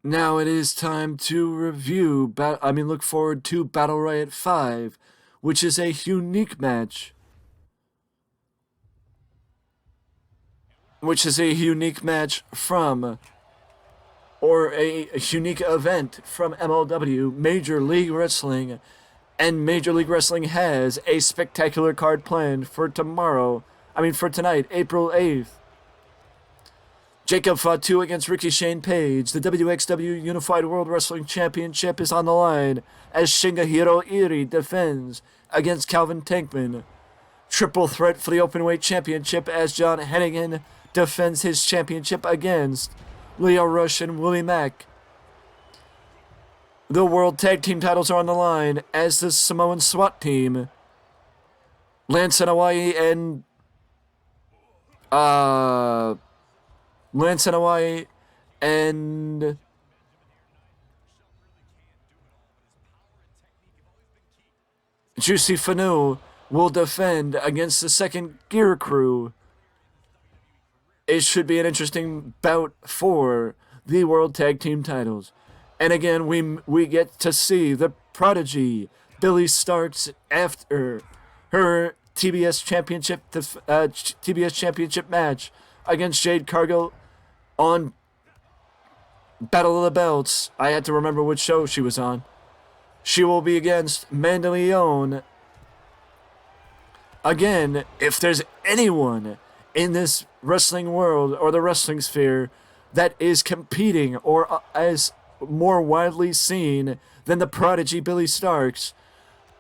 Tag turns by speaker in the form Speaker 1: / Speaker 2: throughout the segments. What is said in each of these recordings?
Speaker 1: Now it is time to review, look forward to Battle Riot 5, which is a unique match. Or a unique event from MLW, Major League Wrestling. And Major League Wrestling has a spectacular card planned for tonight, April 8th. Jacob Fatu against Ricky Shane Page. The WXW Unified World Wrestling Championship is on the line as Shingehiro Iri defends against Calvin Tankman. Triple threat for the Openweight Championship as John Hennigan defends his championship against Leo Rush and Willie Mack. The World Tag Team titles are on the line as the Samoan SWAT team, Lance and Hawaii and Juicy Fanu will defend against the second Gear Crew. It should be an interesting bout for the World Tag Team titles. And again, we get to see the prodigy Billy Starks after her TBS Championship match against Jade Cargill on Battle of the Belts. I had to remember which show she was on. She will be against Mandy Leon. Again, if there's anyone in this wrestling world or the wrestling sphere that is competing or as more widely seen than the prodigy Billy Starks,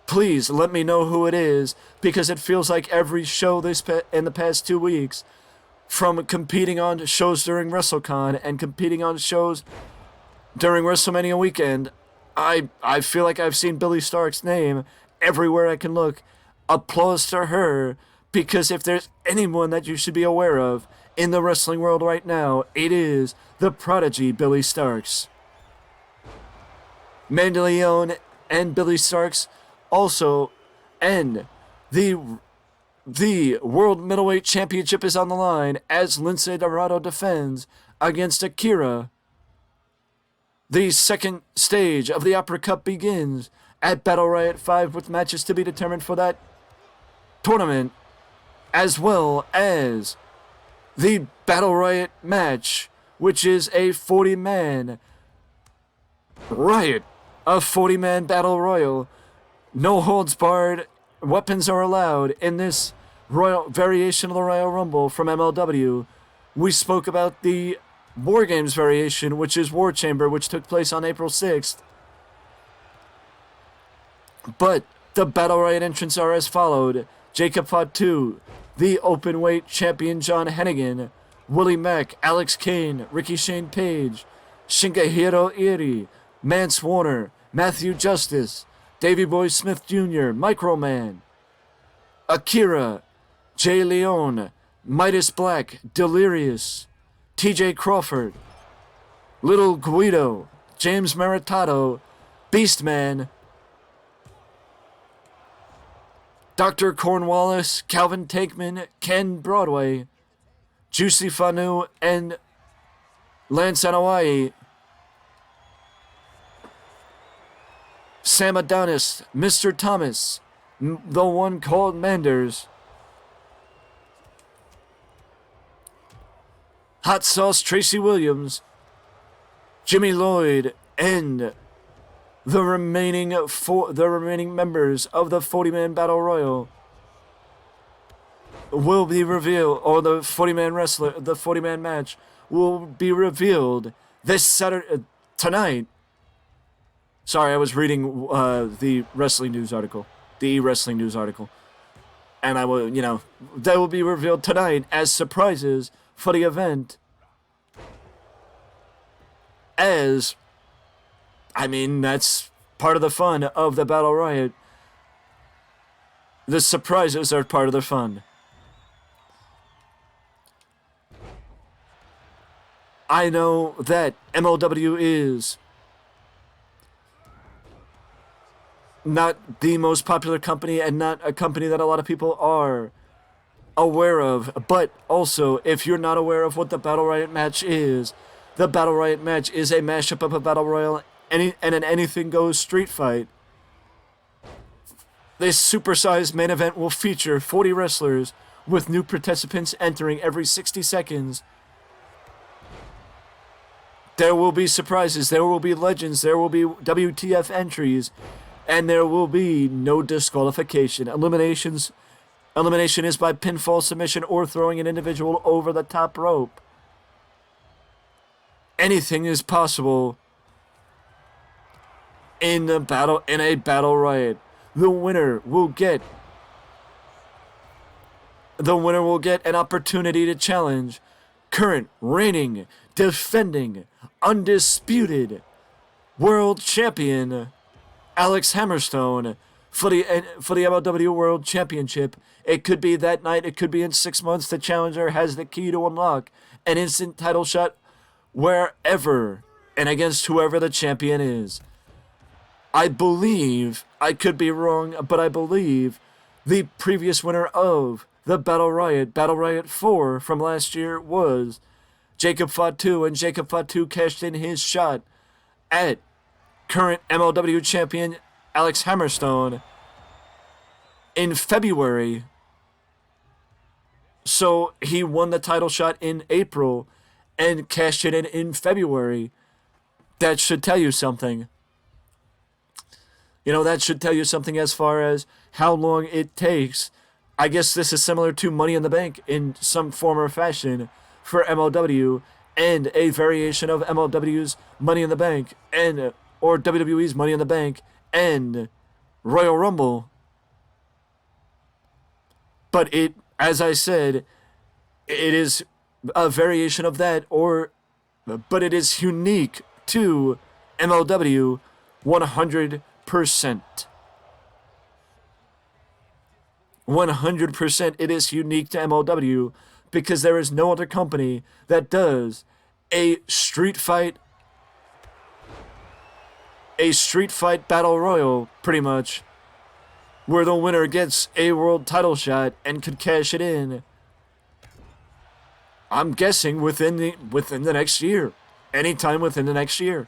Speaker 1: please let me know who it is, because it feels like every show in the past 2 weeks, from competing on shows during WrestleCon and competing on shows during WrestleMania weekend, I feel like I've seen Billy Stark's name everywhere I can look. Applause to her, because if there's anyone that you should be aware of in the wrestling world right now, it is the prodigy Billy Starks. Mandy Leon and Billy Starks also, and the World Middleweight Championship is on the line as Lince Dorado defends against Akira. The second stage of the Opera Cup begins at Battle Riot 5 with matches to be determined for that tournament, as well as the Battle Riot match, which is a 40-man Riot, a 40-man battle royal. No holds barred, weapons are allowed in this royal variation of the Royal Rumble from MLW. We spoke about the War Games variation, which is War Chamber, which took place on April 6th. But the Battle Riot entrants are as followed: Jacob Fatu, the Openweight Champion John Hennigan, Willie Mack, Alex Kane, Ricky Shane Page, Shingehiro Iri, Mance Warner, Matthew Justice, Davey Boy Smith Jr., Microman, Akira, Jay Leon, Midas Black, Delirious, TJ Crawford, Little Guido, James Maritato, Beastman, Dr. Cornwallis, Calvin Tankman, Ken Broadway, Juicy Fanu, and Lance and Hawaii, Sam Adonis, Mr. Thomas, the one called Manders, Hot Sauce Tracy Williams, Jimmy Lloyd, and the remaining members of the 40-man Battle Royal will be revealed, or the 40-man match will be revealed this Saturday, tonight. Sorry, I was reading the wrestling news article, and they will be revealed tonight as surprises for the event. That's part of the fun of the Battle Riot. The surprises are part of the fun. I know that MLW is not the most popular company and not a company that a lot of people are aware of, but also, if you're not aware of what the Battle Riot match is, the Battle Riot match is a mashup of a Battle Royal and an anything goes street fight. This supersized main event will feature 40 wrestlers with new participants entering every 60 seconds. There will be surprises, there will be legends, there will be WTF entries, and there will be no disqualification. Elimination is by pinfall, submission, or throwing an individual over the top rope. Anything is possible in a battle riot. The winner will get an opportunity to challenge current reigning, defending, undisputed world champion Alex Hammerstone for the MLW World Championship. It could be that night, it could be in 6 months. The challenger has the key to unlock an instant title shot wherever and against whoever the champion is. I believe, I could be wrong, but I believe the previous winner of the Battle Riot 4 from last year was Jacob Fatu, and Jacob Fatu cashed in his shot at current MLW champion Alex Hammerstone in February. So he won the title shot in April and cashed it in February. That should tell you something. That should tell you something as far as how long it takes. I guess this is similar to Money in the Bank in some form or fashion for MLW, and a variation of MLW's Money in the Bank or WWE's Money in the Bank and Royal Rumble. But it, as I said, it is a variation of that, but it is unique to MLW 100%. 100% it is unique to MLW, because there is no other company that does a street fight battle royal, pretty much, where the winner gets a world title shot and could cash it in. I'm guessing within the next year, anytime within the next year.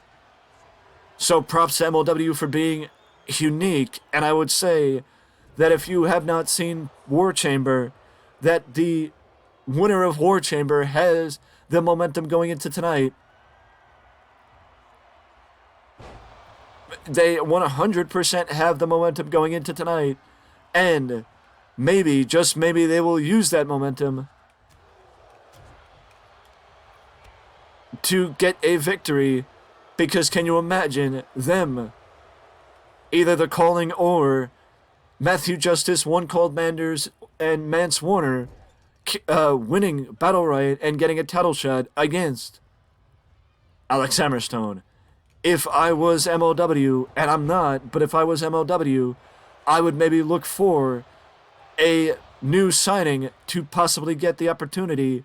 Speaker 1: So props to MLW for being unique, and I would say that if you have not seen War Chamber, that the winner of War Chamber has the momentum going into tonight. They 100% have the momentum going into tonight, and maybe, just maybe, they will use that momentum to get a victory, because can you imagine them, either the Calling or Matthew Justice, One Called Manders, and Mance Warner winning Battle Riot and getting a title shot against Alex Hammerstone? If I was MLW, and I'm not, but if I was MLW, I would maybe look for a new signing to possibly get the opportunity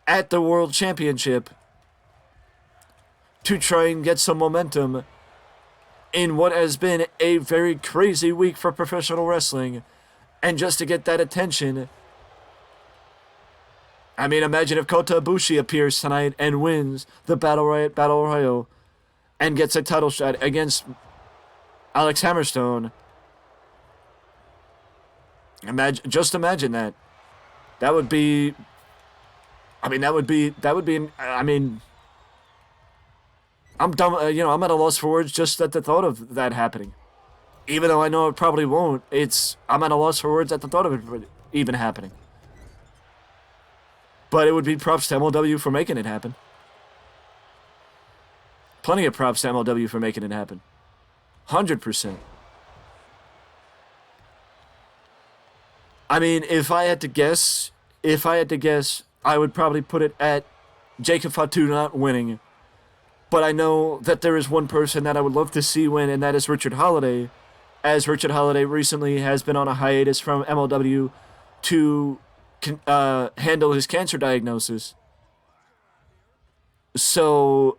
Speaker 1: at the World Championship to try and get some momentum in what has been a very crazy week for professional wrestling, and just to get that attention. I mean, imagine if Kota Ibushi appears tonight and wins the Battle Riot Battle Royal and gets a title shot against Alex Hammerstone. Just imagine that. That would be. I'm dumb. I'm at a loss for words just at the thought of that happening. Even though I know it probably won't, I'm at a loss for words at the thought of it even happening. But it would be props to MLW for making it happen. Plenty of props to MLW for making it happen. 100%. I mean, if I had to guess, I would probably put it at Jacob Fatu not winning. But I know that there is one person that I would love to see win, and that is Richard Holiday, as Richard Holiday recently has been on a hiatus from MLW to handle his cancer diagnosis. So,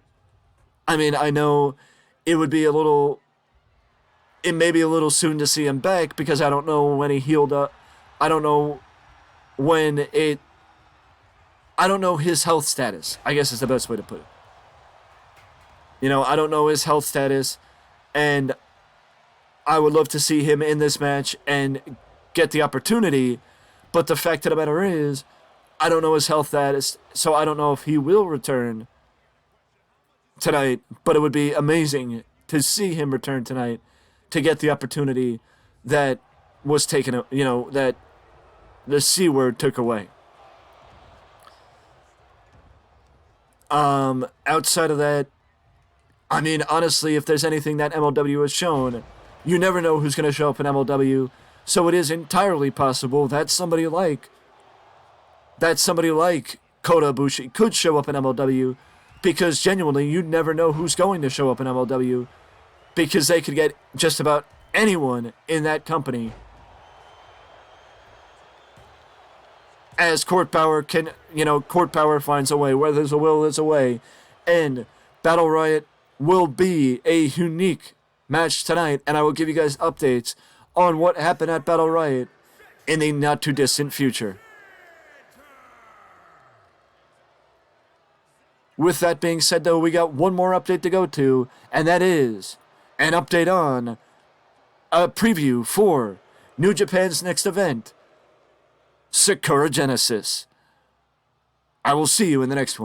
Speaker 1: I mean, I know it may be a little soon to see him back, because I don't know when he healed up. I don't know his health status, I guess is the best way to put it. I don't know his health status, and I would love to see him in this match and get the opportunity. But the fact of the matter is, I don't know his health status, so I don't know if he will return tonight. But it would be amazing to see him return tonight to get the opportunity that was taken, that the C word took away. Outside of that, I mean, honestly, if there's anything that MLW has shown, you never know who's going to show up in MLW. So it is entirely possible that somebody like Kota Ibushi could show up in MLW, because genuinely you never know who's going to show up in MLW, because they could get just about anyone in that company. As Court Power Court Power finds a way. Where there's a will, there's a way. And Battle Riot will be a unique match tonight, and I will give you guys updates on what happened at Battle Riot in the not too distant future. With that being said, though, we got one more update to go to, and that is an update on a preview for New Japan's next event, Sakura Genesis. I will see you in the next one.